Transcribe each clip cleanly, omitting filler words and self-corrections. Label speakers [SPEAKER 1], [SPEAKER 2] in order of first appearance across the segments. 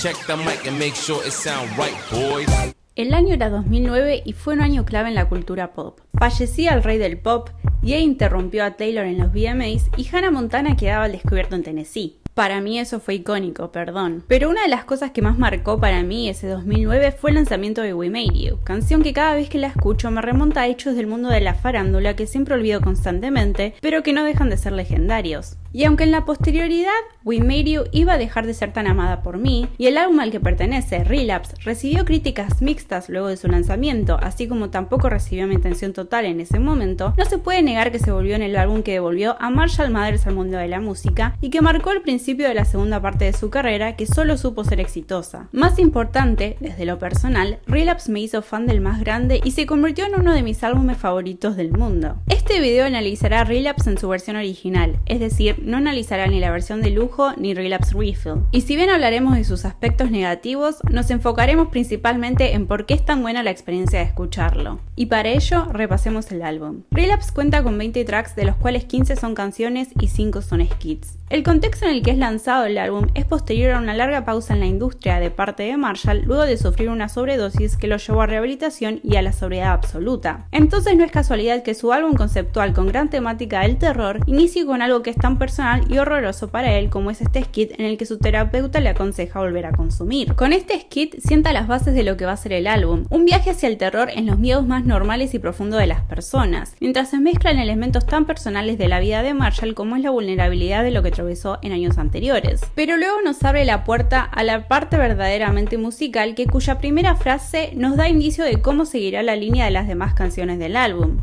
[SPEAKER 1] check the mic and make sure it sound right, boys.
[SPEAKER 2] El año era 2009 y fue un año clave en la cultura pop. Fallecía el rey del pop, Ye interrumpió a Taylor en los VMAs y Hannah Montana quedaba al descubierto en Tennessee. Para mí eso fue icónico, perdón. Pero una de las cosas que más marcó para mí ese 2009 fue el lanzamiento de We Made You, canción que cada vez que la escucho me remonta a hechos del mundo de la farándula que siempre olvido constantemente, pero que no dejan de ser legendarios. Y aunque en la posterioridad We Made You iba a dejar de ser tan amada por mí, y el álbum al que pertenece, Relapse, recibió críticas mixtas luego de su lanzamiento, así como tampoco recibió mi atención total en ese momento, no se puede negar que se volvió en el álbum que devolvió a Marshall Mathers al mundo de la música y que marcó el principio de la segunda parte de su carrera que solo supo ser exitosa. Más importante, desde lo personal, Relapse me hizo fan del más grande y se convirtió en uno de mis álbumes favoritos del mundo. Este video analizará Relapse en su versión original, es decir, no analizará ni la versión de lujo ni Relapse Refill. Y si bien hablaremos de sus aspectos negativos, nos enfocaremos principalmente en por qué es tan buena la experiencia de escucharlo. Y para ello, repasemos el álbum. Relapse cuenta con 20 tracks, de los cuales 15 son canciones y 5 son skits. El contexto en el que es lanzado el álbum es posterior a una larga pausa en la industria de parte de Marshall luego de sufrir una sobredosis que lo llevó a rehabilitación y a la sobriedad absoluta. Entonces no es casualidad que su álbum conceptual con gran temática del terror inicie con algo que es tan personal y horroroso para él como es este skit en el que su terapeuta le aconseja volver a consumir. Con este skit sienta las bases de lo que va a ser el álbum, un viaje hacia el terror en los miedos más normales y profundos de las personas, mientras se mezclan elementos tan personales de la vida de Marshall como es la vulnerabilidad de lo que atravesó en años anteriores. Pero luego nos abre la puerta a la parte verdaderamente musical cuya primera frase nos da indicio de cómo seguirá la línea de las demás canciones del álbum.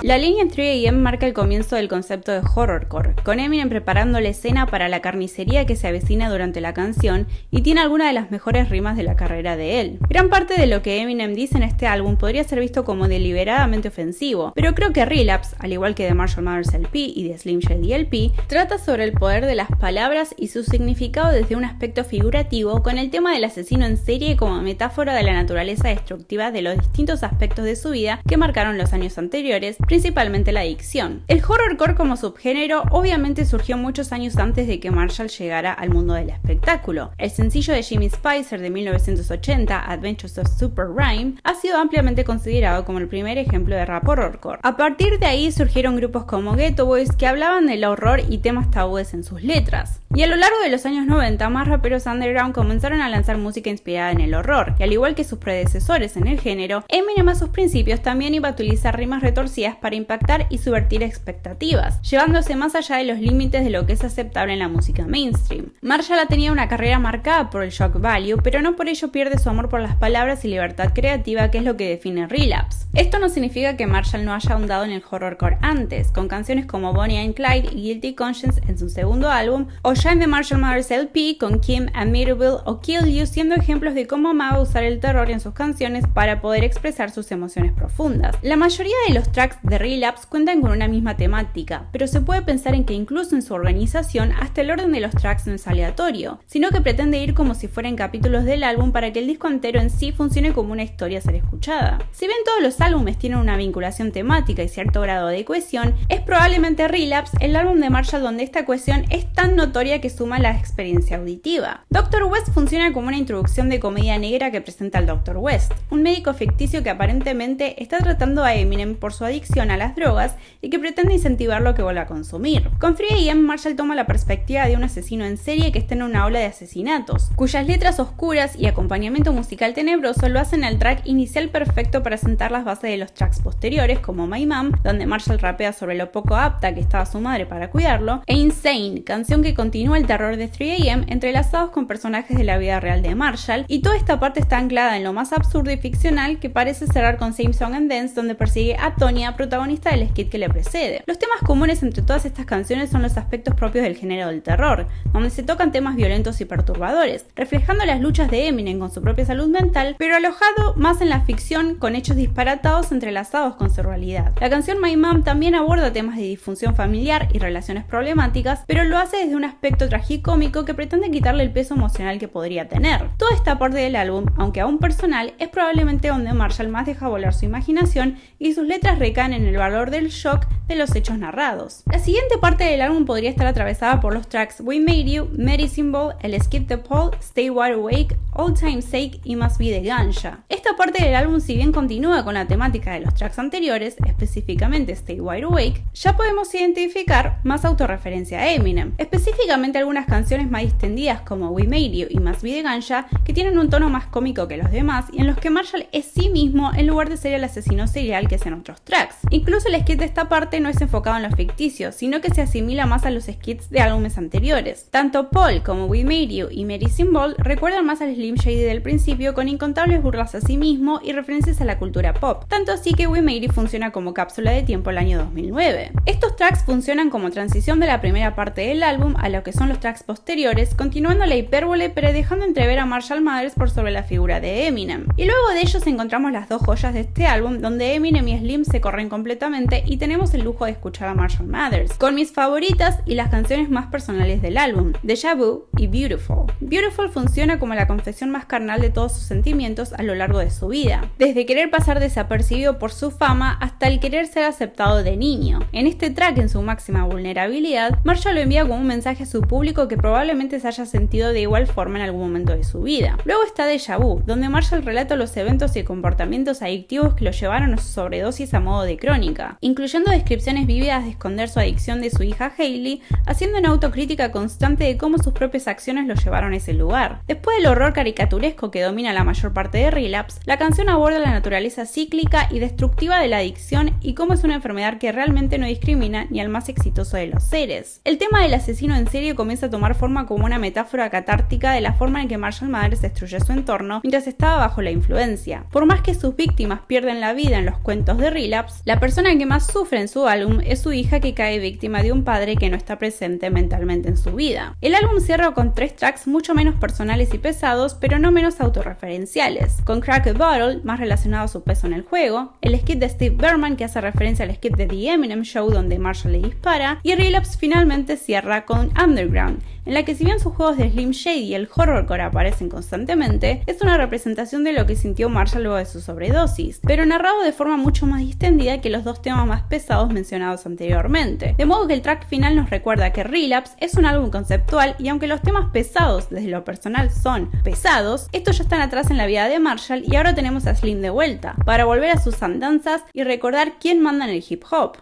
[SPEAKER 2] La línea en 3 AM marca el comienzo del concepto de horrorcore, con Eminem preparando la escena para la carnicería que se avecina durante la canción y tiene algunas de las mejores rimas de la carrera de él. Gran parte de lo que Eminem dice en este álbum podría ser visto como deliberadamente ofensivo, pero creo que Relapse, al igual que de Marshall Mathers LP y de Slim Shady LP, trata sobre el poder de las palabras y su significado desde un aspecto figurativo, con el tema del asesino en serie como metáfora de la naturaleza destructiva de los distintos aspectos de su vida que marcaron los años anteriores, principalmente la adicción. El horrorcore como subgénero obviamente surgió muchos años antes de que Marshall llegara al mundo del espectáculo. El sencillo de Jimmy Spicer de 1980, Adventures of Super Rhyme, ha sido ampliamente considerado como el primer ejemplo de rap horrorcore. A partir de ahí surgieron grupos como Ghetto Boys que hablaban del horror y temas tabúes en sus letras. Y a lo largo de los años 90, más raperos underground comenzaron a lanzar música inspirada en el horror, y al igual que sus predecesores en el género, Eminem a sus principios también iba a utilizar rimas retorcidas para impactar y subvertir expectativas, llevándose más allá de los límites de lo que es aceptable en la música mainstream. Marshall tenía una carrera marcada por el shock value, pero no por ello pierde su amor por las palabras y libertad creativa, que es lo que define Relapse. Esto no significa que Marshall no haya ahondado en el horrorcore antes, con canciones como Bonnie and Clyde y Guilty Conscience en su segundo álbum, o Shine de Marshall Mathers LP con Kim, Amityville o Kill You, siendo ejemplos de cómo amaba usar el terror en sus canciones para poder expresar sus emociones profundas. La mayoría de los tracks de Relapse cuentan con una misma temática, pero se puede pensar en que incluso en su organización hasta el orden de los tracks no es aleatorio, sino que pretende ir como si fueran capítulos del álbum para que el disco entero en sí funcione como una historia a ser escuchada. Si bien todos los álbumes tienen una vinculación temática y cierto grado de cohesión, es probablemente Relapse el álbum de Marshall donde esta cohesión es tan notoria que suma la experiencia auditiva. Dr. West funciona como una introducción de comedia negra que presenta al Dr. West, un médico ficticio que aparentemente está tratando a Eminem por su adicción a las drogas y que pretende incentivarlo a que vuelva a consumir. Con 3 AM, Marshall toma la perspectiva de un asesino en serie que está en una ola de asesinatos, cuyas letras oscuras y acompañamiento musical tenebroso lo hacen al track inicial perfecto para sentar las bases de los tracks posteriores, como My Mom, donde Marshall rapea sobre lo poco apta que estaba su madre para cuidarlo, e Insane, canción que continúa el terror de 3 AM entrelazados con personajes de la vida real de Marshall, y toda esta parte está anclada en lo más absurdo y ficcional, que parece cerrar con Same Song and Dance, donde persigue a Tonya, protagonista del skit que le precede. Los temas comunes entre todas estas canciones son los aspectos propios del género del terror, donde se tocan temas violentos y perturbadores, reflejando las luchas de Eminem con su propia salud mental, pero alojado más en la ficción con hechos disparatados entrelazados con su realidad. La canción My Mom también aborda temas de disfunción familiar y relaciones problemáticas, pero lo hace desde un aspecto tragicómico que pretende quitarle el peso emocional que podría tener. Toda esta parte del álbum, aunque aún personal, es probablemente donde Marshall más deja volar su imaginación y sus letras recaen en el valor del shock de los hechos narrados. pesados. La siguiente parte del álbum podría estar atravesada por los tracks We Made You, Medicine Ball, El Skip the Pole, Stay Wide Awake, All Time Sake y Must Be the Ganja. Esta parte del álbum, si bien continúa con la temática de los tracks anteriores, específicamente Stay Wide Awake, ya podemos identificar más autorreferencia a Eminem, específicamente algunas canciones más distendidas como We Made You y Must Be the Ganja, que tienen un tono más cómico que los demás y en los que Marshall es sí mismo en lugar de ser el asesino serial que es en otros tracks. Incluso el skit de esta parte no es enfocado en lo ficticio, sino que se asimila más a los skits de álbumes anteriores. Tanto Paul como We Made You y Medicine Ball recuerdan más al Slim Shady del principio, con incontables burlas a sí mismo y referencias a la cultura pop, tanto así que We Made You funciona como cápsula de tiempo el año 2009. Estos tracks funcionan como transición de la primera parte del álbum a lo que son los tracks posteriores, continuando la hipérbole pero dejando entrever a Marshall Mathers por sobre la figura de Eminem. Y luego de ellos encontramos las dos joyas de este álbum, donde Eminem y Slim se corren completamente y tenemos el lujo de escuchar a Marshall Mathers, con mis favoritas y las canciones más personales del álbum, Deja Vu y Beautiful. Beautiful funciona como la confesión más carnal de todos sus sentimientos a lo largo de su vida, desde querer pasar desapercibido por su fama hasta el querer ser aceptado de niño. En este track, en su máxima vulnerabilidad, Marshall lo envía como un mensaje a su público que probablemente se haya sentido de igual forma en algún momento de su vida. Luego está Deja Vu, donde Marshall relata los eventos y comportamientos adictivos que lo llevaron a su sobredosis a modo de crónica, incluyendo descripciones vívidas de esconder su adicción de su hija Hailey, haciendo una autocrítica constante de cómo sus propias acciones lo llevaron a ese lugar. Después del horror caricaturesco que domina la mayor parte de Relapse, la canción aborda la naturaleza cíclica y destructiva de la adicción y cómo es una enfermedad que realmente no discrimina ni al más exitoso de los seres. El tema del asesino en serie comienza a tomar forma como una metáfora catártica de la forma en que Marshall Mathers destruye su entorno mientras estaba bajo la influencia. Por más que sus víctimas pierden la vida en los cuentos de Relapse, la persona que más sufre en su álbum es su hija, que cae víctima de un padre que no está presente mentalmente en su vida. El álbum cierra con 3 tracks mucho menos personales y pesados, pero no menos autorreferenciales, con Crack a Bottle, más relacionado a su peso en el juego, el skit de Steve Berman que hace referencia al skit de The Eminem Show donde Marshall le dispara, y Relapse finalmente cierra con Underground, en la que si bien sus juegos de Slim Shady y el horrorcore aparecen constantemente, es una representación de lo que sintió Marshall luego de su sobredosis, pero narrado de forma mucho más distendida que los dos temas más pesados mencionados anteriormente. De modo que el track final nos recuerda que Relapse es un álbum conceptual y aunque los temas pesados desde lo personal son pesados, estos ya están atrás en la vida de Marshall y ahora tenemos a Slim de vuelta, para volver a sus andanzas y recordar quién manda en el hip hop.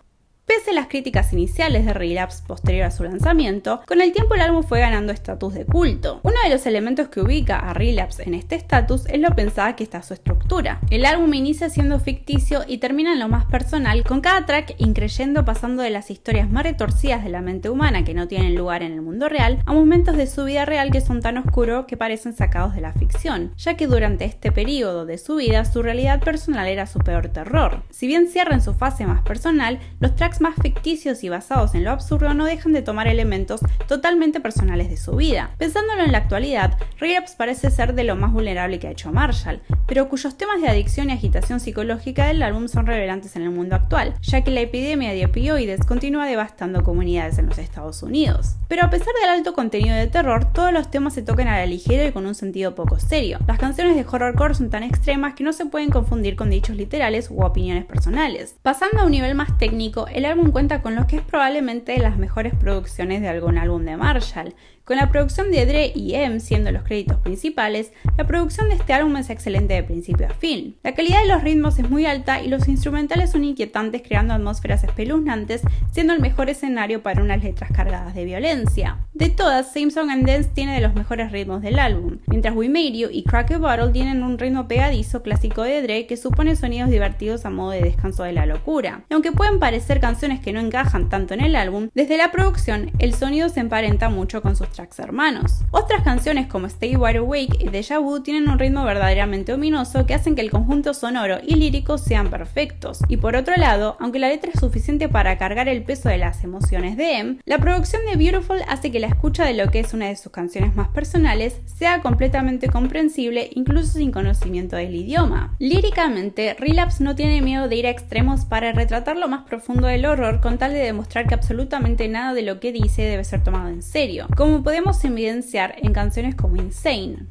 [SPEAKER 2] Pese a las críticas iniciales de Relapse posterior a su lanzamiento, con el tiempo el álbum fue ganando estatus de culto. Uno de los elementos que ubica a Relapse en este estatus es lo pensada que está su estructura. El álbum inicia siendo ficticio y termina en lo más personal, con cada track increyendo pasando de las historias más retorcidas de la mente humana que no tienen lugar en el mundo real a momentos de su vida real que son tan oscuros que parecen sacados de la ficción, ya que durante este periodo de su vida su realidad personal era su peor terror. Si bien cierra en su fase más personal, los tracks más ficticios y basados en lo absurdo no dejan de tomar elementos totalmente personales de su vida. Pensándolo en la actualidad, Relapse parece ser de lo más vulnerable que ha hecho Marshall, pero cuyos temas de adicción y agitación psicológica del álbum son relevantes en el mundo actual, ya que la epidemia de opioides continúa devastando comunidades en los Estados Unidos. Pero a pesar del alto contenido de terror, todos los temas se tocan a la ligera y con un sentido poco serio. Las canciones de horrorcore son tan extremas que no se pueden confundir con dichos literales u opiniones personales. Pasando a un nivel más técnico, el álbum cuenta con lo que es probablemente de las mejores producciones de algún álbum de Marshall. Con la producción de Dre y M siendo los créditos principales, la producción de este álbum es excelente de principio a fin. La calidad de los ritmos es muy alta y los instrumentales son inquietantes, creando atmósferas espeluznantes, siendo el mejor escenario para unas letras cargadas de violencia. De todas, Same Song and Dance tiene de los mejores ritmos del álbum, mientras We Made You y Crack a Bottle tienen un ritmo pegadizo clásico de Dre que supone sonidos divertidos a modo de descanso de la locura. Y aunque pueden parecer canciones que no encajan tanto en el álbum, desde la producción el sonido se emparenta mucho con sus tracks hermanos. Otras canciones como Stay Wide Awake y Deja Vu tienen un ritmo verdaderamente ominoso que hacen que el conjunto sonoro y lírico sean perfectos. Y por otro lado, aunque la letra es suficiente para cargar el peso de las emociones de M, la producción de Beautiful hace que la escucha de lo que es una de sus canciones más personales sea completamente comprensible, incluso sin conocimiento del idioma. Líricamente, Relapse no tiene miedo de ir a extremos para retratar lo más profundo del del horror con tal de demostrar que absolutamente nada de lo que dice debe ser tomado en serio, como podemos evidenciar en canciones como Insane.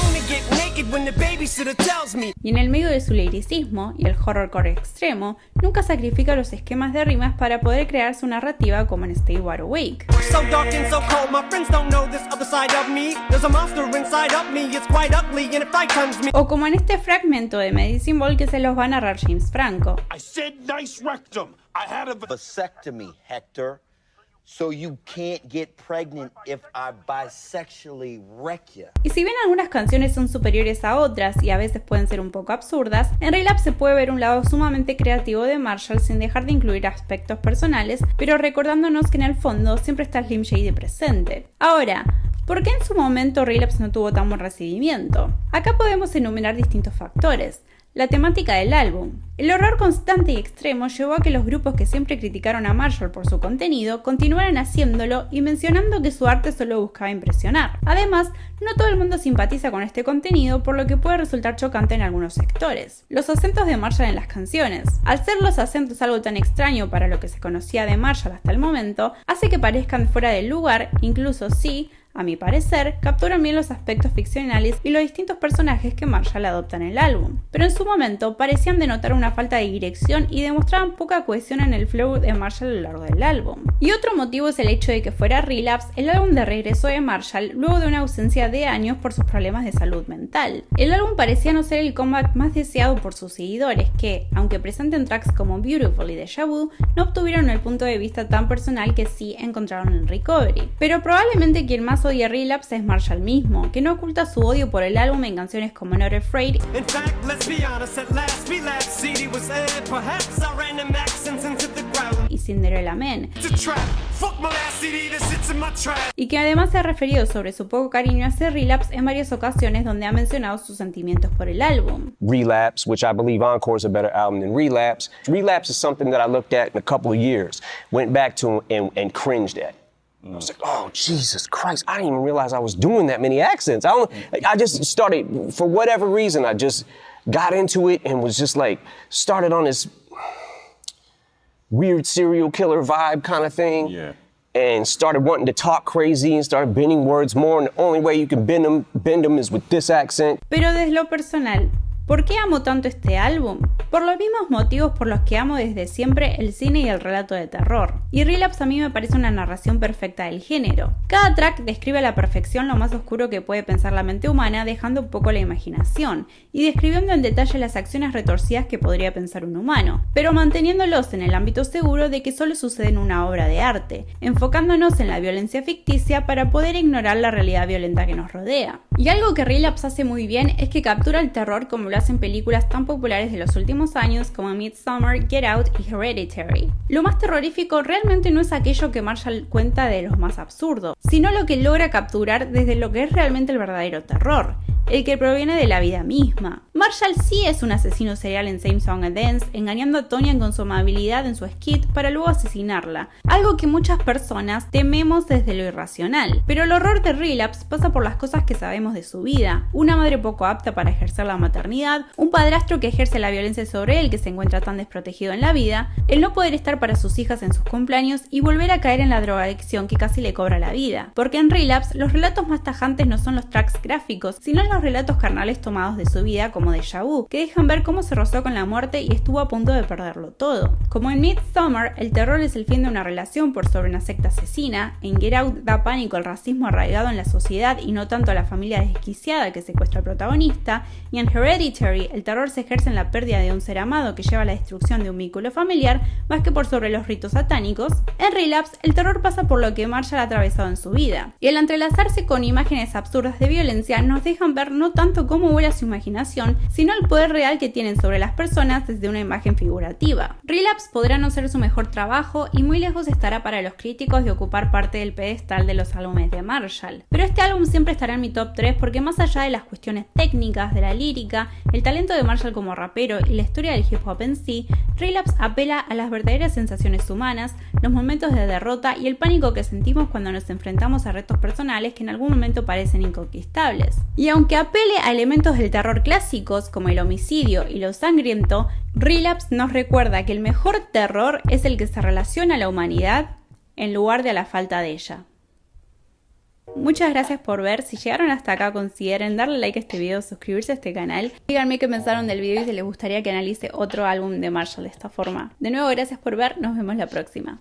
[SPEAKER 2] Y en el medio de su liricismo y el horrorcore extremo, nunca sacrifica los esquemas de rimas para poder crear su narrativa como en Stay Wide Awake. O como en este fragmento de Medicine Ball que se los va a narrar James Franco.
[SPEAKER 3] I said nice rectum. I had a
[SPEAKER 4] vasectomy, Hector. So you can't get pregnant if I bisexually wreck you.
[SPEAKER 2] Y si bien algunas canciones son superiores a otras y a veces pueden ser un poco absurdas, en Relapse se puede ver un lado sumamente creativo de Marshall sin dejar de incluir aspectos personales, pero recordándonos que en el fondo siempre está Slim Shady presente. Ahora, ¿por qué en su momento Relapse no tuvo tan buen recibimiento? Acá podemos enumerar distintos factores. La temática del álbum. El horror constante y extremo llevó a que los grupos que siempre criticaron a Marshall por su contenido continuaran haciéndolo y mencionando que su arte solo buscaba impresionar. Además, no todo el mundo simpatiza con este contenido, por lo que puede resultar chocante en algunos sectores. Los acentos de Marshall en las canciones. Al ser los acentos algo tan extraño para lo que se conocía de Marshall hasta el momento, hace que parezcan fuera del lugar, incluso si, a mi parecer, capturan bien los aspectos ficcionales y los distintos personajes que Marshall adopta en el álbum. Pero en su momento parecían denotar una falta de dirección y demostraban poca cohesión en el flow de Marshall a lo largo del álbum. Y otro motivo es el hecho de que fuera Relapse el álbum de regreso de Marshall luego de una ausencia de años por sus problemas de salud mental. El álbum parecía no ser el comeback más deseado por sus seguidores que, aunque presenten tracks como Beautiful y Deja Vu, no obtuvieron el punto de vista tan personal que sí encontraron en Recovery. Pero probablemente quien más odia Relapse es Marshall mismo, que no oculta su odio por el álbum en canciones como Not Afraid y Cinderella Man, y que además se ha referido sobre su poco cariño hacia Relapse en varias ocasiones donde ha mencionado sus sentimientos por el álbum.
[SPEAKER 5] Relapse, which I believe Encore is a better album than Relapse. Relapse is something that I looked at in a couple of years, went back to and cringed at. I was like, oh, Jesus Christ, I didn't even realize I was doing that many accents. I just started, for whatever reason, I just got into it and was just like, started on this weird serial killer vibe kind of thing.
[SPEAKER 3] Yeah.
[SPEAKER 5] And started wanting to talk crazy and started bending words more. And the only way you can bend them is with this accent.
[SPEAKER 2] Pero desde lo personal, ¿por qué amo tanto este álbum? Por los mismos motivos por los que amo desde siempre el cine y el relato de terror. Y Relapse a mí me parece una narración perfecta del género. Cada track describe a la perfección lo más oscuro que puede pensar la mente humana, dejando un poco la imaginación, y describiendo en detalle las acciones retorcidas que podría pensar un humano, pero manteniéndolos en el ámbito seguro de que solo sucede en una obra de arte, enfocándonos en la violencia ficticia para poder ignorar la realidad violenta que nos rodea. Y algo que Relapse hace muy bien es que captura el terror como lo hacen películas tan populares de los últimos años como Midsommar, Get Out y Hereditary. Lo más terrorífico realmente no es aquello que Marshall cuenta de los más absurdos, sino lo que logra capturar desde lo que es realmente el verdadero terror, el que proviene de la vida misma. Marshall sí es un asesino serial en Same Song and Dance, engañando a Tonya con su amabilidad en su skit para luego asesinarla, algo que muchas personas tememos desde lo irracional. Pero el horror de Relapse pasa por las cosas que sabemos de su vida: una madre poco apta para ejercer la maternidad, un padrastro que ejerce la violencia sobre él que se encuentra tan desprotegido en la vida, el no poder estar para sus hijas en sus cumpleaños y volver a caer en la drogadicción que casi le cobra la vida. Porque en Relapse los relatos más tajantes no son los tracks gráficos, sino los relatos carnales tomados de su vida como Deja Vu, que dejan ver cómo se rozó con la muerte y estuvo a punto de perderlo todo. Como en Midsommar, el terror es el fin de una relación por sobre una secta asesina, en Get Out da pánico el racismo arraigado en la sociedad y no tanto a la familia desquiciada que secuestra al protagonista, y en Hereditary el terror se ejerce en la pérdida de un ser amado que lleva a la destrucción de un vínculo familiar más que por sobre los ritos satánicos. En Relapse el terror pasa por lo que Marshall ha atravesado en su vida, y al entrelazarse con imágenes absurdas de violencia nos dejan ver no tanto cómo vuela su imaginación, sino el poder real que tienen sobre las personas desde una imagen figurativa. Relapse podrá no ser su mejor trabajo y muy lejos estará para los críticos de ocupar parte del pedestal de los álbumes de Marshall, pero este álbum siempre estará en mi top 3 porque más allá de las cuestiones técnicas, de la lírica, el talento de Marshall como rapero y la historia del hip hop en sí, Relapse apela a las verdaderas sensaciones humanas, los momentos de derrota y el pánico que sentimos cuando nos enfrentamos a retos personales que en algún momento parecen inconquistables. Y aunque apele a elementos del terror clásicos como el homicidio y lo sangriento, Relapse nos recuerda que el mejor terror es el que se relaciona a la humanidad en lugar de a la falta de ella. Muchas gracias por ver. Si llegaron hasta acá, consideren darle like a este video, suscribirse a este canal. Díganme qué pensaron del video y si les gustaría que analice otro álbum de Marshall de esta forma. De nuevo, gracias por ver. Nos vemos la próxima.